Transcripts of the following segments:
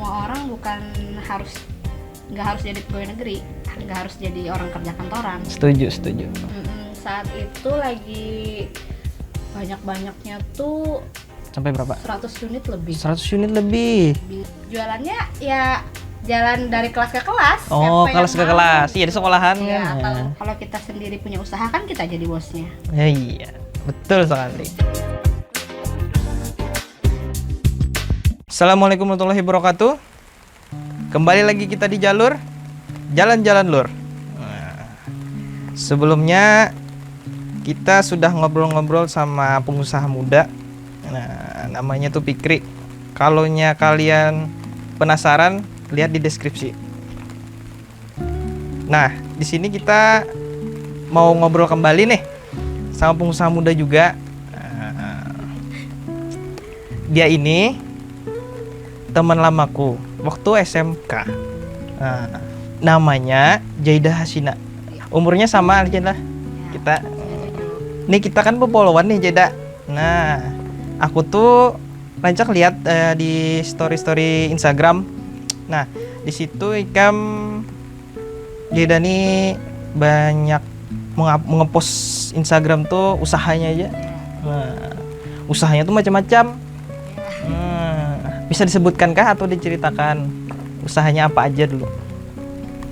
semua orang nggak harus jadi pegawai negeri, nggak harus jadi orang kerja kantoran. Setuju. Saat itu lagi banyak-banyaknya tuh Sampai berapa? 100 unit lebih. 100 unit lebih. Jualannya ya jalan dari kelas ke kelas. Oh, Siapa kelas yang ke mau. kelas. Iya, di sekolahan Iya, kan. atau kalau kita sendiri punya usaha kan kita jadi bosnya. Ya, iya, betul sekali. Assalamualaikum warahmatullahi wabarakatuh. Kembali lagi kita di jalur Jalan-Jalan Lur. Nah, sebelumnya kita sudah ngobrol-ngobrol sama pengusaha muda. Nah, namanya tuh Fikri. Kalaunya kalian penasaran, lihat di deskripsi. Nah, di sini kita mau ngobrol kembali nih sama pengusaha muda juga. Dia ini teman lamaku waktu SMK. Namanya Jaida Hasina. Umurnya sama aja lah. Kita kan pepolowan nih Jaida. Nah, aku tuh rancak lihat di story Instagram. Nah, di situ ikam Jaida nih banyak ngepost Instagram tuh usahanya aja. Nah, usahanya tuh macam-macam. Bisa disebutkan kah atau diceritakan usahanya apa aja dulu?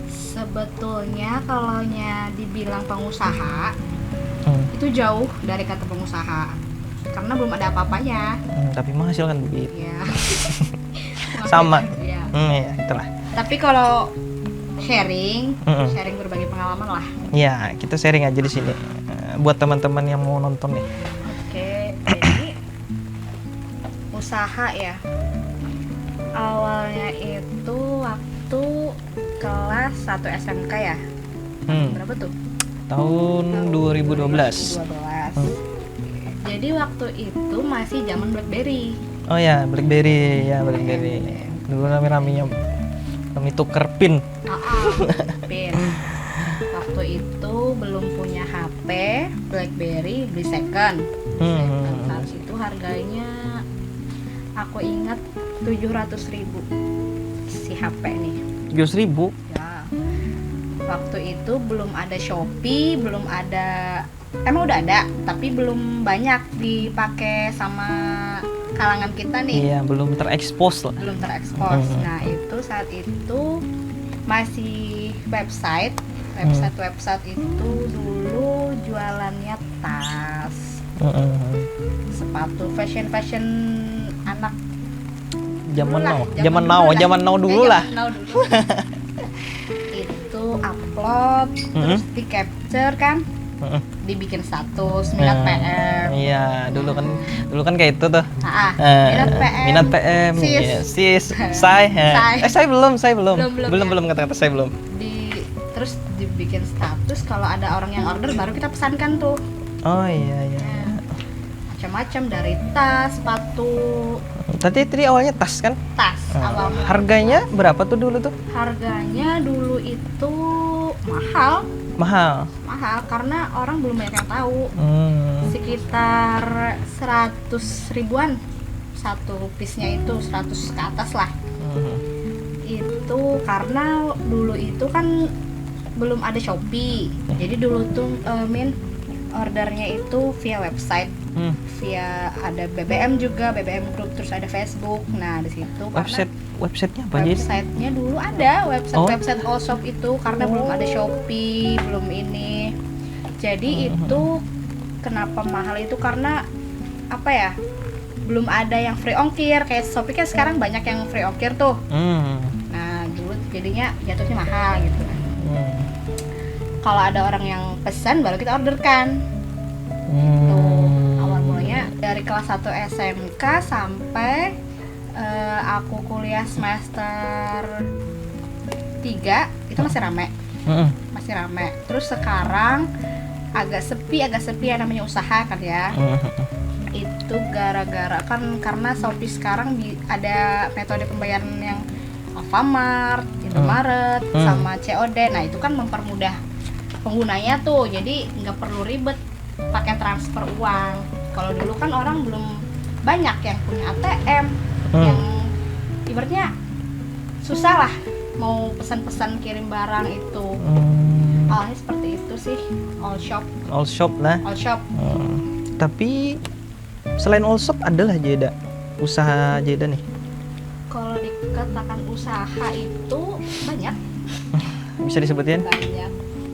Sebetulnya kalau dibilang pengusaha itu jauh dari kata pengusaha karena belum ada apa-apanya. Tapi menghasilkan duit. Ya. Sama. Ya. Ya, itulah. Tapi kalau sharing berbagi pengalaman lah. Ya, kita sharing aja di sini buat teman-teman yang mau nonton nih. Oke, jadi usaha ya. Awalnya itu waktu kelas 1 SMK ya. Berapa tuh? Tahun 2012. Jadi waktu itu masih zaman BlackBerry. Oh ya, BlackBerry ya, BlackBerry. Dulu rame-ramenya kami tuker pin. Pin. Waktu itu belum punya HP, BlackBerry beli second. Saat itu harganya aku ingat 700.000 si HP nih. 700.000? Ya. Waktu itu belum ada Shopee, belum ada, emang udah ada, tapi belum banyak dipakai sama kalangan kita nih. Iya, belum terekspos lah. Belum terekspos. Nah, itu saat itu masih website itu dulu jualannya tas, sepatu, fashion anak zaman now Itu dulu upload terus di capture kan, dibikin status minat PM. Iya, dulu kan kayak itu tuh. Minat PM. Minat PM. Sis. Saya belum kata-kata saya belum. Terus dibikin status, kalau ada orang yang order baru kita pesankan tuh. Oh iya. Macam-macam dari tas, sepatu. Tadi awalnya tas kan? Tas awalnya. Harganya berapa tuh dulu tuh? Harganya dulu itu mahal karena orang belum banyak yang tahu. Sekitar 100 ribuan satu piece-nya, itu 100 ke atas lah. Itu karena dulu itu kan belum ada Shopee. Jadi dulu tuh ordernya itu via website, via ada BBM juga, BBM Group, terus ada Facebook. Nah, di situ websitenya apa aja? Websitenya dulu ada website all shop itu karena belum ada Shopee, belum ini. Jadi itu kenapa mahal itu karena apa ya? Belum ada yang free ongkir. Kayak Shopee kan sekarang banyak yang free ongkir tuh. Nah, dulu jadinya jatuhnya mahal gitu kan. Kalau ada orang yang pesan baru kita orderkan. Itu awal mulanya dari kelas 1 SMK sampai aku kuliah semester 3 itu masih rame. Terus sekarang agak sepi ya, namanya usaha kan ya. Itu gara-gara kan karena Shopee sekarang ada metode pembayaran yang Alfamart, Indomaret, sama COD. Nah, itu kan mempermudah penggunanya tuh, jadi nggak perlu ribet pakai transfer uang. Kalau dulu kan orang belum banyak yang punya ATM, yang ibaratnya susah lah mau pesan-pesan kirim barang itu. Awalnya seperti itu sih, all shop. All shop lah. All shop. Tapi selain all shop adalah Jeda usaha Jeda nih. Kalau dikatakan usaha itu banyak. Bisa disebutin? Banyak.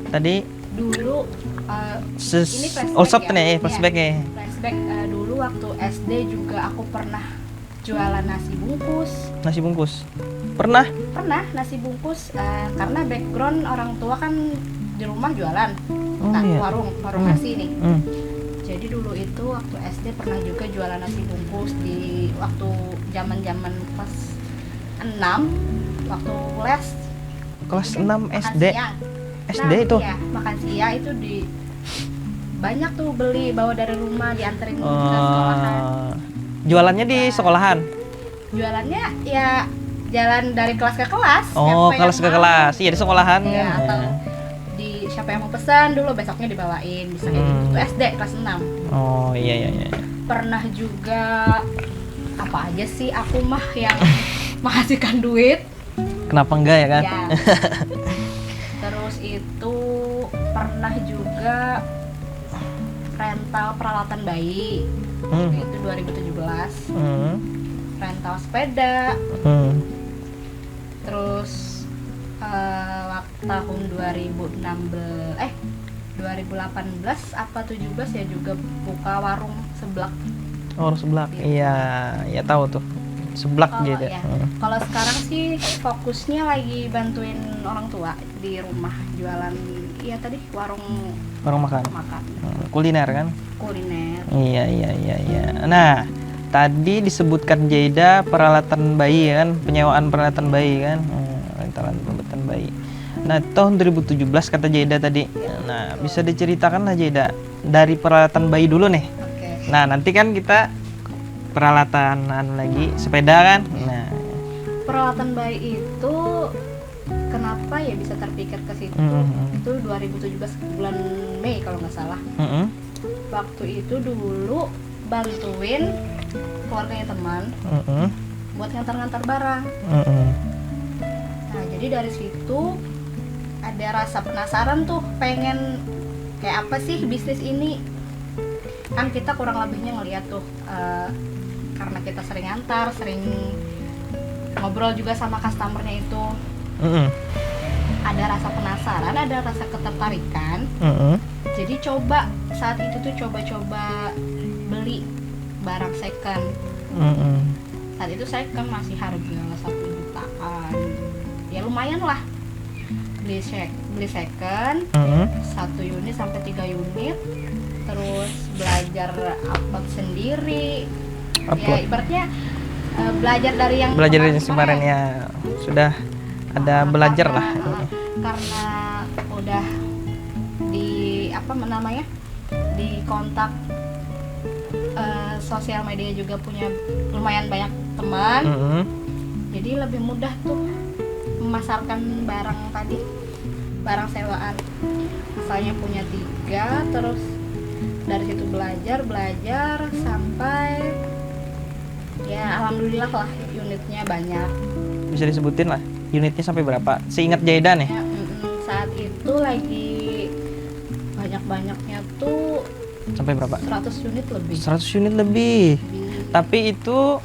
Tadi Dulu ini flashback all shop ya? nih, flashback ya. Flashback dulu waktu SD juga aku pernah jualan nasi bungkus. Nasi bungkus. Pernah? Pernah nasi bungkus karena background orang tua kan di rumah jualan. Oh, iya. warung nasi nih. Hmm. Jadi dulu itu waktu SD pernah juga jualan nasi bungkus di waktu zaman-zaman kelas 6 waktu les Kelas 6 makan SD. siang. SD Nah, itu. iya, makan siang itu di banyak tuh beli bawa dari rumah dianterin ke Oh. sekolahan. Jualannya di sekolahan. Jualannya ya jalan dari kelas ke kelas. Oh, siapa kelas yang ke mau. kelas. Iya, di sekolahan Iya, kan. atau di siapa yang mau pesan dulu besoknya dibawain bisa kayak gitu. Itu SD kelas 6. Oh, iya iya iya. Pernah juga apa aja sih aku mah yang menghasilkan duit. Kenapa enggak ya kan? Ya. Terus itu pernah juga rental peralatan bayi. Itu 2017. Rental sepeda. Terus tahun 2018 apa 17 ya juga buka warung seblak. Oh, seblak. Iya, ya tahu tuh. Seblak Kalau gitu. ya, kalau sekarang sih fokusnya lagi bantuin orang tua di rumah jualan. Iya tadi warung Warung makan. makan Kuliner kan? kuliner. Iya iya iya iya. Nah, tadi disebutkan Jeda peralatan bayi kan, penyewaan peralatan bayi kan, rentalan peralatan bayi. Nah, tahun 2017 kata Jeda tadi. Nah, bisa diceritakan lah Jeda dari peralatan bayi dulu nih. Oke. Nah, nanti kan kita peralatan lagi sepeda kan. Nah, Peralatan bayi itu kenapa ya bisa terpikir ke situ? Itu 2017 bulan Mei kalau nggak salah. Waktu itu dulu bantuin keluarganya teman buat ngantar-ngantar barang. Nah, jadi dari situ ada rasa penasaran tuh, pengen kayak apa sih bisnis ini. Kan kita kurang lebihnya ngeliat tuh karena kita sering ngantar, sering ngobrol juga sama customernya itu. Ada rasa penasaran, ada rasa ketertarikan. Jadi saat itu tuh coba-coba beli barang second. Saat itu second masih harga 1 jutaan. Ya lumayan lah. Beli second 1 unit sampai 3 unit. Terus belajar upload sendiri. Ya ibaratnya belajar dari yang kemarin ya. Sudah ada belajar lah. Karena udah di di kontak sosial media juga punya lumayan banyak teman. Jadi lebih mudah tuh memasarkan barang tadi, barang sewaan. Misalnya punya 3, terus dari situ belajar sampai ya alhamdulillah lah unitnya banyak. Bisa disebutin lah unitnya sampai berapa? Seingat Jeda nih. Ya, saat itu lagi banyak-banyaknya tuh Sampai berapa? 100 unit lebih. 100 unit lebih. Tapi itu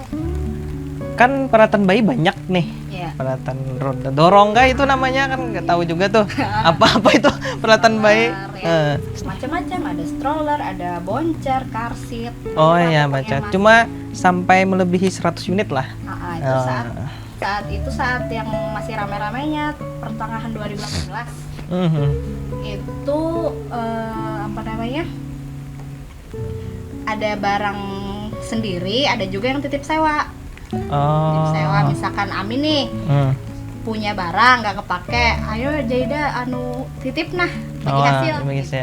kan peralatan bayi banyak nih. Ya. Peralatan roda dorong kah itu namanya, kan nggak tahu juga tuh. Apa itu peralatan bayi? Ya. Macam-macam, ada stroller, ada boncer, car seat. Oh iya, baca. Cuma sampai melebihi 100 unit lah. Itu saat yang masih rame-ramenya pertengahan 2018. Itu ada barang sendiri, ada juga yang titip sewa. Titip sewa, misalkan Amin nih punya barang nggak kepake, ayo Jeda titip nah bagi hasil gitu.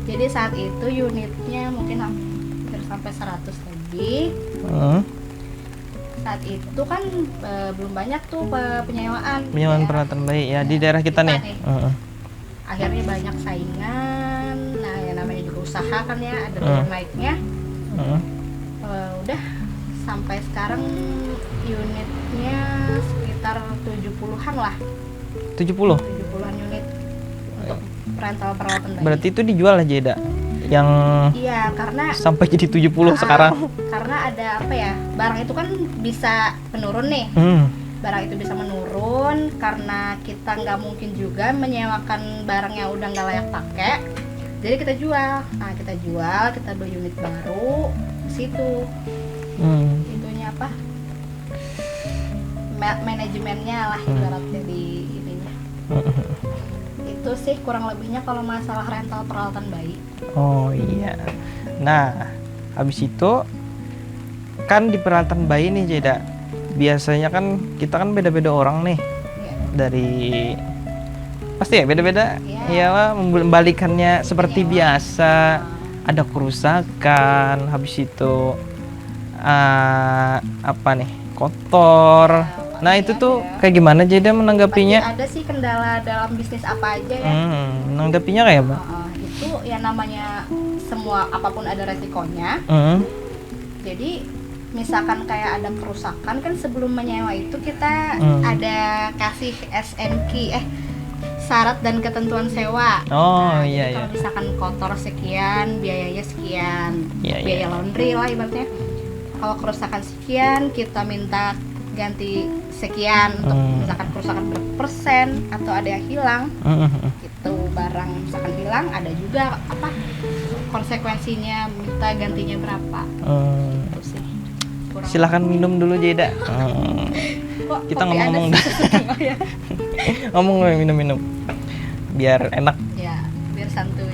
Jadi saat itu unitnya mungkin hampir sampai 100 lebih. Saat itu kan belum banyak tuh penyewaan peralatan bayi ya di daerah kita nih. Akhirnya banyak saingan. Nah, yang namanya juga usaha kan ya, ada turun naiknya. Udah sampai sekarang unitnya sekitar 70-an lah. 70. 70-an unit untuk rental peralatan bayi. Berarti itu dijual aja Jeda. Yang Iya, karena sampai jadi 70 sekarang. Karena ada apa ya? Barang itu kan bisa menurun nih. Barang itu bisa menurun karena kita nggak mungkin juga menyewakan barang yang udah nggak layak pakai. Jadi kita jual. Nah, kita beli unit baru di situ. Itunya apa? Manajemennya lah ibaratnya di ininya. Itu sih kurang lebihnya kalau masalah rental peralatan bayi. Oh iya. Nah, habis itu kan di peralatan bayi nih Jeda. Biasanya kan kita kan beda-beda orang nih. Ya. Dari pasti ya beda-beda. Iya. Iyalah membalikannya seperti Iya. biasa. Ada kerusakan, habis itu apa nih? Kotor. Ya, Nah, pasti itu tuh ada. kayak gimana Jeda menanggapinya? Pasti ada sih kendala dalam bisnis apa aja ya. Menanggapinya kayak apa? Itu ya namanya semua apapun ada resikonya. Jadi misalkan kayak ada kerusakan kan sebelum menyewa itu kita ada kasih SNK syarat dan ketentuan sewa. Oh, Nah, iya, jadi kalau iya. misalkan kotor sekian, biayanya sekian. Iya, Biaya iya. laundry lah ibaratnya. Kalau kerusakan sekian, kita minta ganti sekian untuk misalkan kerusakan berpersen atau ada yang hilang. Itu barang misalkan hilang ada juga apa konsekuensinya minta gantinya berapa. Itu sih. Kurang Silahkan minum dulu Jeda. Kok Kita kopi ada ngomong-ngomong sih? Ya. Ngomong minum-minum biar enak. Ya, biar santuy.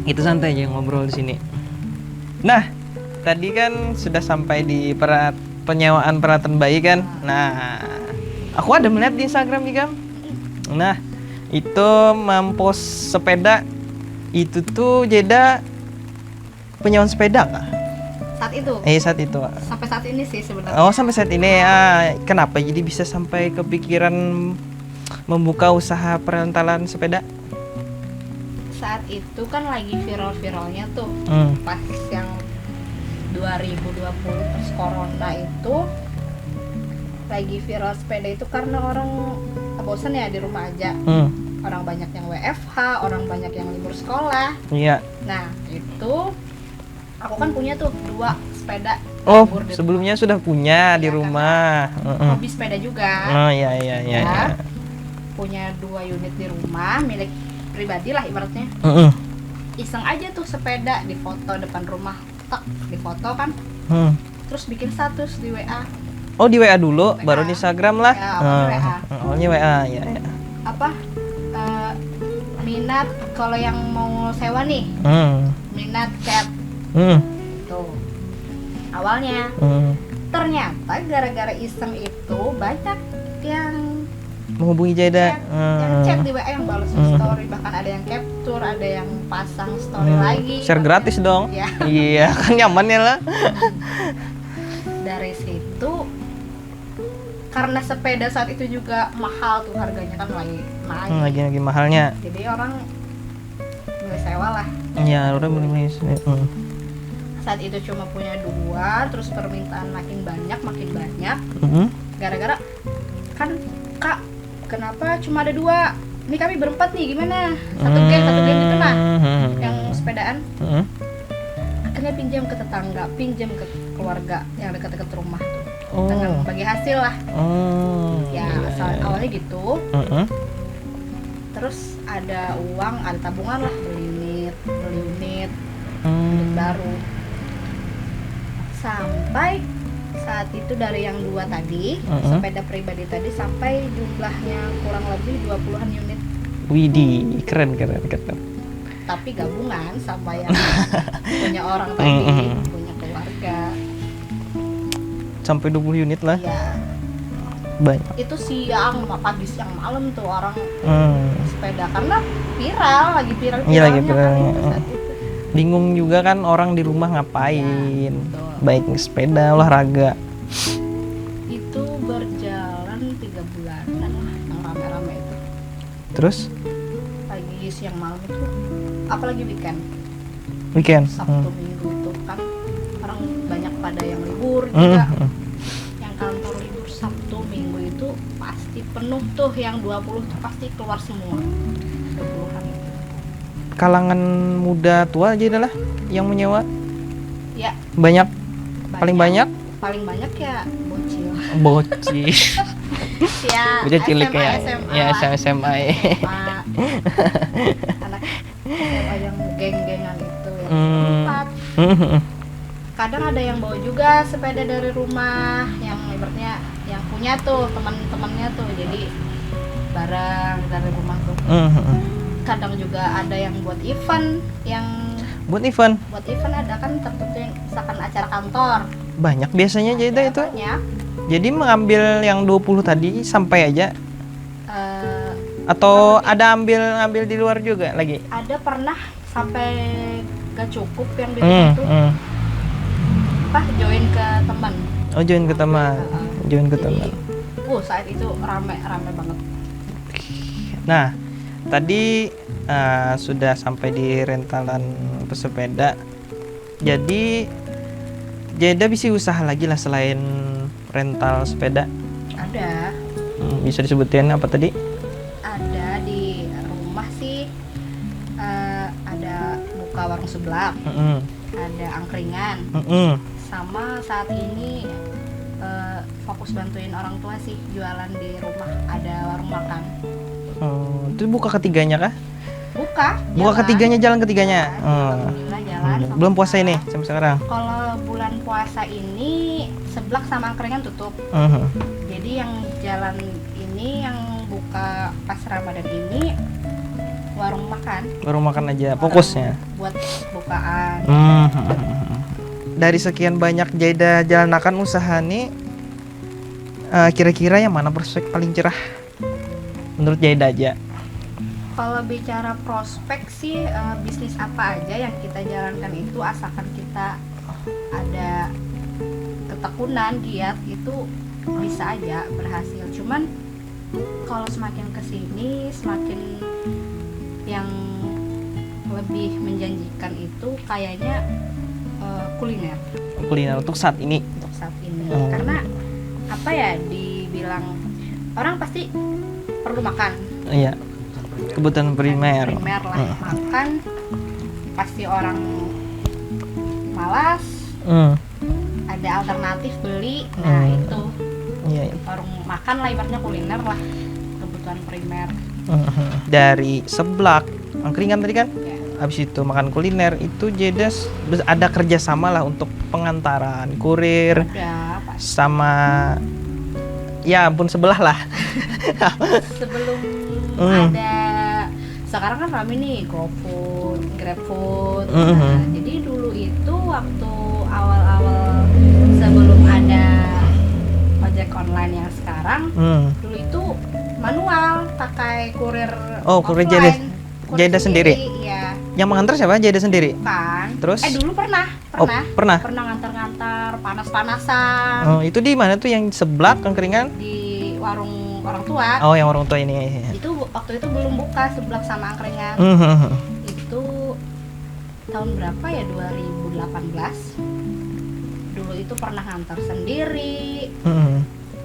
Itu santai aja ngobrol di sini. Nah, tadi kan sudah sampai di penyewaan peralatan bayi kan. Nah, aku ada melihat di Instagram nih, Gam. Nah, itu mampos sepeda itu tuh Jeda penyewaan sepeda kah? Saat itu. Saat itu. Sampai saat ini sih sebenarnya. Oh, sampai saat ini ya. Kenapa jadi bisa sampai kepikiran membuka usaha perentalan sepeda? Saat itu kan lagi viral-viralnya tuh. Pas yang 2020 pas corona itu lagi viral sepeda itu karena orang bosan ya di rumah aja. Orang banyak yang WFH, orang banyak yang libur sekolah. Iya. Nah, itu aku kan punya tuh 2 sepeda. Oh, libur di sebelumnya sudah punya di Iya, rumah. rumah. Hobi sepeda juga. Oh, iya. Ya. Punya 2 unit di rumah milik pribadi lah ibaratnya. Iseng aja tuh sepeda di foto depan rumah, tak di foto kan. Terus bikin status di WA. Oh, di WA dulu, WA. baru di Instagram lah. Ya, awalnya WA. Awalnya WA, ya. Apa? Minat kalau yang mau sewa nih. Minat cat. Tuh. Awalnya. Ternyata gara-gara iseng itu banyak yang Menghubungi Jeda. chat di WA yang balas story, bahkan ada yang capture, ada yang pasang story lagi. Share gratis dong. Ya. Iya, kan nyaman ya lah. Dari situ karena sepeda saat itu juga mahal tuh harganya kan lagi naik. Lagi mahalnya. Jadi orang mulai sewa lah. Iya, udah mulai. Saat itu cuma punya 2, terus permintaan makin banyak. Gara-gara kan Kak, kenapa cuma ada 2? Ini kami berempat nih, gimana? Satu geng gitu lah. Yang sepedaan. Akhirnya pinjam ke tetangga, pinjam ke keluarga yang dekat-dekat rumah tuh. Dengan bagi hasil lah. Ya, awalnya gitu. Terus ada uang, ada tabungan lah, beli unit baru. Sampai saat itu dari yang 2 tadi, sepeda pribadi tadi sampai jumlahnya kurang lebih 20-an unit. Widih, keren. Tapi gabungan sama yang punya orang tadi, punya keluarga. Sampai 20 unit lah. Ya, Banyak. itu siang, pagi siang malam tuh orang sepeda karena lagi viral. Iya, lagi viral. Saat itu. Bingung juga kan orang di rumah ngapain. Ya, betul. Baik sepeda, olahraga. Itu berjalan 3 bulanan lah yang rame-rame itu. Terus Pagi siang malam itu, apalagi weekend. Sabtu Minggu itu kan orang banyak pada yang libur juga. Yang kantor libur Sabtu seminggu itu pasti penuh tuh, yang 20 tuh pasti keluar semua. 20-an itu. Kalangan muda tua aja adalah yang menyewa. Ya, Banyak, paling banyak paling banyak ya bocil. bocil. Ya, Bocil cilik SMA, ya. SMA Ya, lah. SMA. SMA. Anak SMA yang geng-gengan itu yang Hmm. empat. Kadang ada yang bawa juga sepeda dari rumah, yang ibaratnya yang punya tuh teman-temannya tuh, jadi barang dari rumah tuh. Kadang juga ada yang buat event, Buat event buat event ada kan tertentu, yang misalkan acara kantor. banyak biasanya Jeda Ada itu. banyak. Jadi mengambil yang 20 tadi sampai aja Eh, atau ada ambil di luar juga lagi. ada pernah sampai gak cukup yang di Hmm, rumah tuh, hmm. join ke teman. Oh, join ke teman. Join ke teman. Saat itu rame banget. Nah, tadi sudah sampai di rentalan pesepeda. Jadi Jeda bisa usaha lagi lah selain rental sepeda. Ada Bisa disebutin apa tadi? ada di rumah sih, ada buka warung seblak, Mm-mm. ada angkringan, Mm-mm. sama saat ini fokus bantuin orang tua sih jualan di rumah, ada warung makan. Oh, itu buka ketiganya kah? Buka Buka ketiganya, jalan ketiganya. Ya, Oh. alhamdulillah jalan sampai Belum puasa sekarang. ini sampai sekarang. Kalau bulan puasa ini seblak sama angkringan tutup. Mhm. Jadi yang jalan ini, yang buka pas Ramadan ini warung makan. Baru makan aja fokusnya. Buat bukaan. Dari sekian banyak Jeda jalanakan usaha nih, kira-kira yang mana prospek paling cerah menurut Jeda aja? Kalau bicara prospek sih, bisnis apa aja yang kita jalankan itu asalkan kita ada ketekunan, giat, itu bisa aja berhasil. Cuman kalau semakin kesini semakin yang lebih menjanjikan itu kayaknya kuliner Kuliner untuk saat ini. untuk saat ini. Oh. Karena apa ya, dibilang orang pasti perlu makan. Iya. Kebutuhan primer. Primer lah, makan pasti orang malas, ada alternatif beli. Nah itu Iya. warung makan lah, ibaratnya kuliner lah, kebutuhan primer Dari seblak, angkringan tadi kan. ya. Habis itu makan kuliner, itu Jeda ada kerjasama lah untuk pengantaran kurir Udah pas sama ya ampun sebelah lah. sebelum ada, sekarang kan rame nih GoFood, GrabFood. Nah, jadi dulu itu waktu awal-awal sebelum ada ojek online yang sekarang, dulu itu manual pakai kurir. Oh, kurir offline. Kurir Jeda sendiri? Iya. Yang mengantar siapa? Jeda sendiri. Kan. Terus? Dulu pernah. Oh, pernah. Pernah ngantar-ngantar, panas-panasan Oh, itu di mana tuh yang seblak angkringan? di warung orang tua. Oh, yang orang tua ini. Itu waktu itu belum buka seblak sama angkringan. Itu tahun berapa ya, 2018. Dulu itu pernah ngantar sendiri,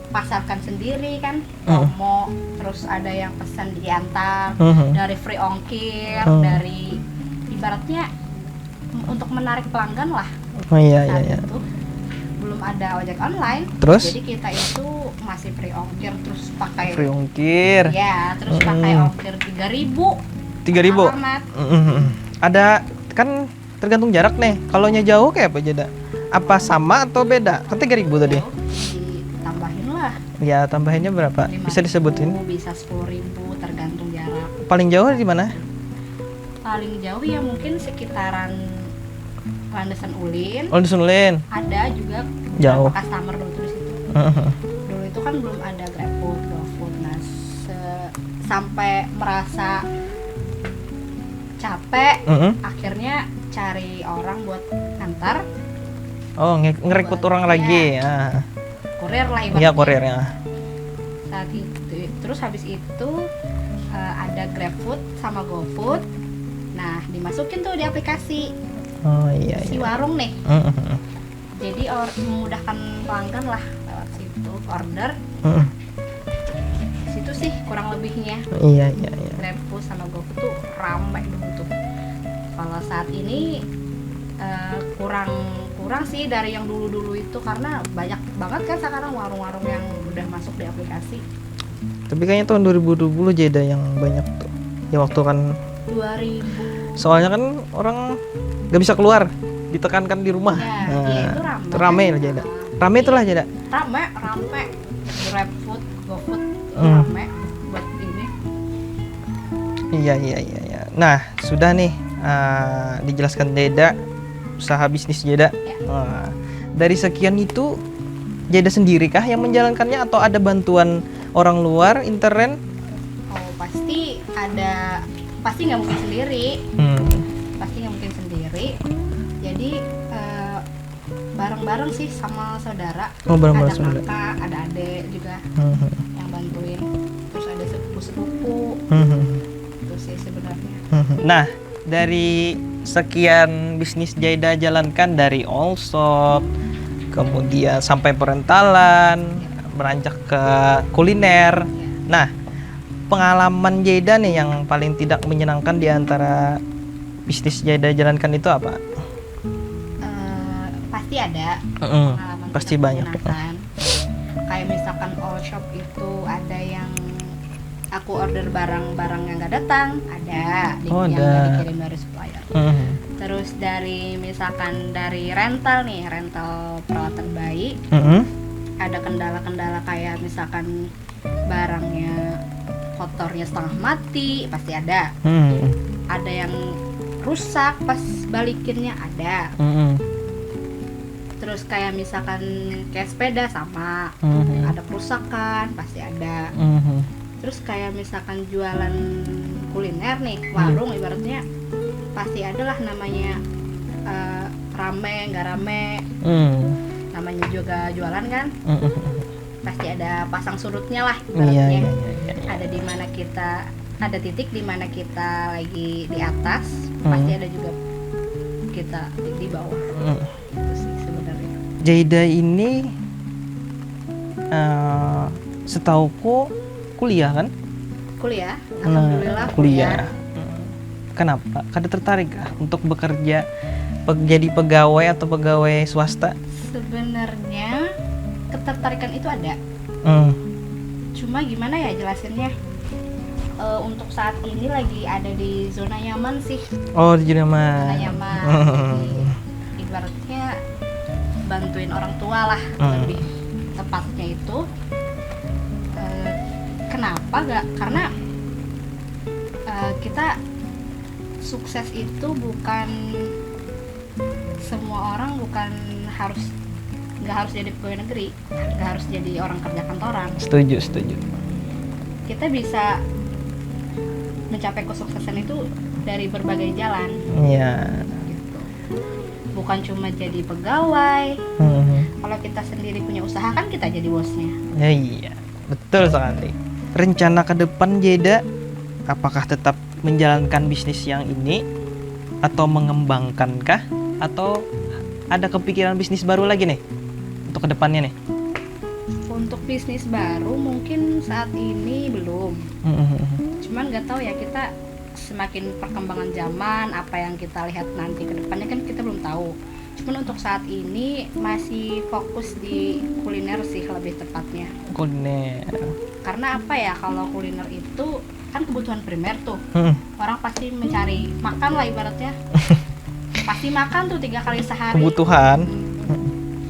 pasarkan sendiri kan, promo, terus ada yang pesan diantar, dari free ongkir, dari ibaratnya untuk menarik pelanggan lah. Oh iya Saat iya. itu belum ada ojek online, Terus? jadi kita itu masih free ongkir, terus pakai Free ongkir. ya, terus pakai ongkir 3.000. 3.000. Alamat. Ada kan tergantung jarak nih. Kalau jauh kayak apa Jeda? Apa sama atau beda? Kan 3.000 tadi. Jauh, ditambahin lah. Ya, tambahinnya berapa? Bisa 5.000, disebutin? bisa 10.000 tergantung jarak. Paling jauh di mana? Paling jauh ya mungkin sekitaran Landasan Ulin. Oh, di Sunulin. Ada juga Jauh. beberapa customer dulu di situ. Dulu itu kan belum ada GrabFood, GoFood. Nah, sampai merasa capek, akhirnya cari orang buat antar. Oh, ngerekrut orang lagi. Ah. Kurir lah ibaratnya. Iya, kurir ya. Saat itu, terus habis itu ada GrabFood sama GoFood. Nah, dimasukin tuh di aplikasi Oh iya si iya. warung nih. Jadi memudahkan pelanggan lah lewat situ order. kurang lebihnya. Iya iya iya. GrabFood sama GoFood tuh ramai dulu tuh. Kalau saat ini kurang sih dari yang dulu itu, karena banyak banget kan sekarang warung-warung yang udah masuk di aplikasi. Tapi kayaknya tahun 2020 Jeda yang banyak tuh. Ya waktu kan 2000 soalnya kan orang nggak bisa keluar, ditekankan di rumah. ya, Nah, ya itu ramai. itu rame lah Jeda. Rame itulah Jeda. Rame. GrabFood, GoFood itu Hmm. rame buat ini. Iya iya iya iya. Nah, sudah nih dijelaskan Jeda usaha bisnis Jeda. Ya. Nah, dari sekian itu Jeda sendiri kah yang menjalankannya atau ada bantuan orang luar intern? Oh, pasti ada, pasti nggak mungkin sendiri. Pasti nggak mungkin sendiri. Jadi bareng-bareng sih sama saudara. Oh, bareng-bareng Ada saudara. kakak, ada adik juga yang bantuin. Terus ada sepupu-sepupu. Itu sih sebenarnya. Nah, dari sekian bisnis Jeda jalankan dari all shop, kemudian sampai perentalan, beranjak ke kuliner. Nah, pengalaman Jeda nih yang paling tidak menyenangkan di antara bisnis Jeda jalankan itu apa? Pasti ada pengalaman Pasti tidak banyak. menyenangkan. Kayak misalkan all shop itu ada yang aku order barang-barang yang nggak datang, ada Oh, yang ada. nggak dikirim dari supplier. Terus dari misalkan dari rental nih, rental peralatan bayi, ada kendala-kendala kayak misalkan barangnya kotornya setengah mati, pasti ada. Ada yang rusak pas balikinnya, ada. Terus kayak misalkan kayak sepeda sama, ada kerusakan, pasti ada. Terus kayak misalkan jualan kuliner nih, warung ibaratnya pasti adalah namanya rame nggak rame, namanya juga jualan kan, pasti ada pasang surutnya lah ibaratnya. Ada di mana kita, ada titik di mana kita lagi di atas, pasti ada juga kita di bawah. Itu sih sebenarnya. Jeda ini setauku kuliah kan? Kuliah, alhamdulillah kuliah. Kenapa? Kada tertarik kah untuk bekerja jadi pegawai atau pegawai swasta? Sebenarnya ketertarikan itu ada. Cuma gimana ya jelasinnya? Untuk saat ini lagi ada di zona nyaman sih. Oh, di Zona Jerman. nyaman. Jadi, ibaratnya bantuin orang tua lah, lebih tepatnya itu. Kenapa gak? Karena kita sukses itu bukan semua orang, bukan nggak harus jadi pegawai negeri, nggak harus jadi orang kerja kantoran. Setuju. Kita bisa mencapai kesuksesan itu dari berbagai jalan. Iya. Gitu. Bukan cuma jadi pegawai. Kalau kita sendiri punya usaha kan kita jadi bosnya. Ya, iya, betul sekali. Rencana ke depan Jeda, apakah tetap menjalankan bisnis yang ini atau mengembangkankah, atau ada kepikiran bisnis baru lagi nih untuk ke depannya nih? Untuk bisnis baru mungkin saat ini belum. Cuman nggak tahu ya, kita semakin perkembangan zaman, apa yang kita lihat nanti ke depannya kan kita belum tahu. Cuman untuk saat ini masih fokus di kuliner sih lebih tepatnya. Kuliner. Karena apa ya, kalau kuliner itu kan kebutuhan primer tuh. Orang pasti mencari makan lah ibaratnya. Pasti makan tuh 3 kali sehari. Kebutuhan.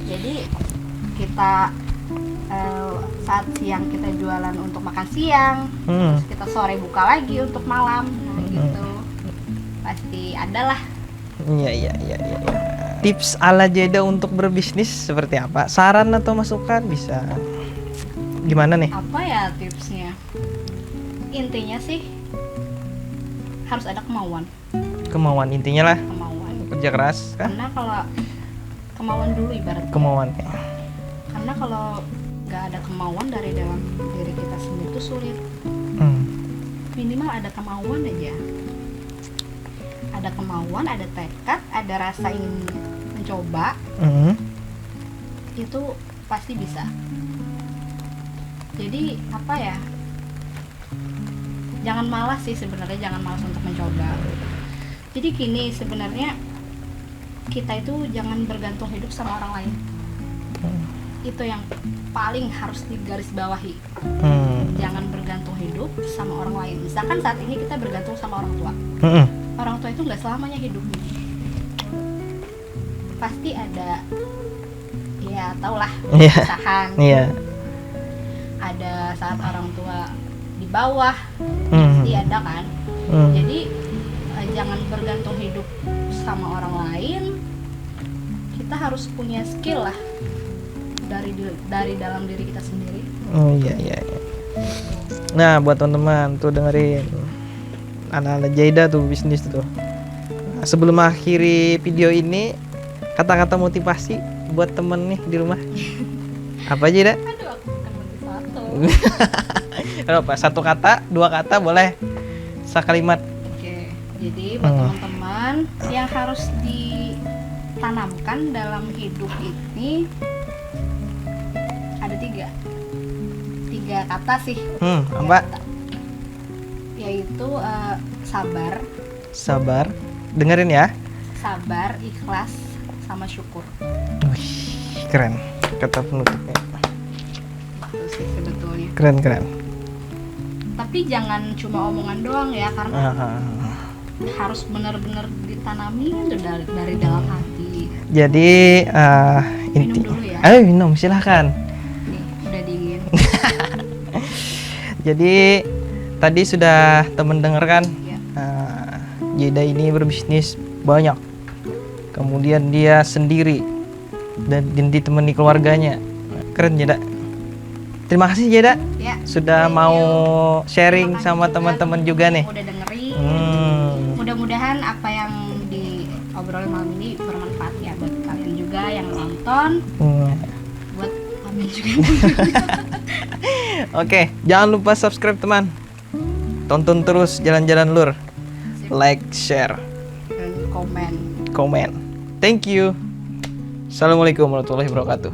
Jadi kita saat siang kita jualan untuk makan siang, terus kita sore buka lagi untuk malam, nah gitu. Pasti ada lah. Iya. Tips ala Jeda untuk berbisnis seperti apa? Saran atau masukan bisa? Gimana nih? Apa ya tipsnya? Intinya sih harus ada kemauan. Kemauan intinya lah, Kemauan. kerja keras kan? Karena kalau kemauan dulu ibaratnya. Kemauan. Karena kalau nggak ada kemauan dari dalam diri kita sendiri itu sulit. Minimal ada kemauan aja. Ada kemauan, ada tekad, ada rasa ingin mencoba, itu pasti bisa. Jadi apa ya, jangan malas sih sebenarnya, jangan malas untuk mencoba. Jadi gini, sebenarnya kita itu jangan bergantung hidup sama orang lain. Itu yang paling harus digarisbawahi. Jangan bergantung hidup sama orang lain. Misalkan saat ini kita bergantung sama orang tua. Orang tua itu nggak selamanya hidup. Pasti ada, ya taulah, kesusahan. Ada saat orang tua di bawah, pasti ada kan. Jadi jangan bergantung hidup sama orang lain. Kita harus punya skill lah dari dalam diri kita sendiri. Iya. Nah, buat teman-teman tuh dengerin anak-anak Jayda tuh bisnis tuh. Nah, sebelum akhiri video ini, kata-kata motivasi buat temen nih di rumah. Apa aja, Jayda? Aduh, aku bukan motivator. Apa? Satu kata, dua kata boleh. Sekalimat. Oke, jadi buat teman-teman yang harus ditanamkan dalam hidup ini ada tiga kata sih. Apa? Yaitu Sabar. Dengerin ya. Sabar, ikhlas, sama syukur. Wih, keren. Kata penutupnya. Itu sih sebetulnya. Keren. Tapi jangan cuma omongan doang ya, karena harus benar-benar ditanami itu dari dalam hati. Jadi Minum dulu ya. Ayo minum, silahkan. Nih, udah dingin. Jadi tadi sudah temen denger kan, Ya. Jayda ini berbisnis banyak. Kemudian dia sendiri dan ditemani keluarganya. Keren Jayda. Terima kasih Jayda Ya, sudah thank mau you. sharing Terima kasih sama juga teman-teman juga nih. udah dengerin. Hmm. Mudah-mudahan apa yang diobrolin malam ini bermanfaat ya buat kalian juga yang nonton, buat kalian juga. Oke, jangan lupa subscribe teman. Tonton terus Jalan-Jalan Lur. Like, share, Dan komen. komen. Thank you. Assalamualaikum warahmatullahi wabarakatuh.